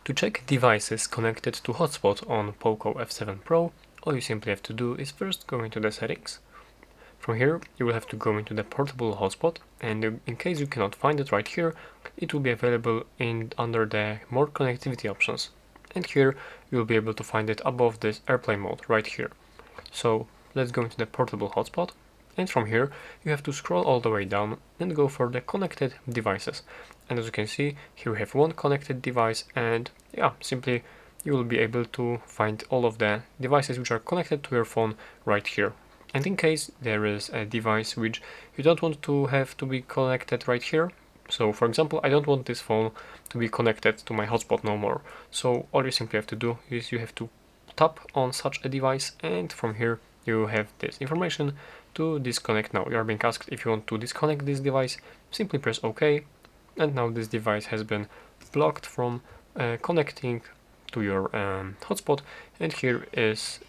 To check devices connected to Hotspot on Poco F7 Pro, all you simply have to do is first go into the settings. From here you will have to go into the portable hotspot, and in case you cannot find it right here, it will be available under the more connectivity options. And here you will be able to find it above this airplane mode right here. So let's go into the portable hotspot, and from here you have to scroll all the way down and go for the connected devices. And as you can see, here we have one connected device, and yeah, simply you will be able to find all of the devices which are connected to your phone right here. And in case there is a device which you don't want to have to be connected right here, so for example, I don't want this phone to be connected to my hotspot no more, so all you simply have to do is you have to tap on such a device, and from here you have this information to disconnect now. You are being asked if you want to disconnect this device, simply press OK, and now this device has been blocked from connecting to your hotspot, and here is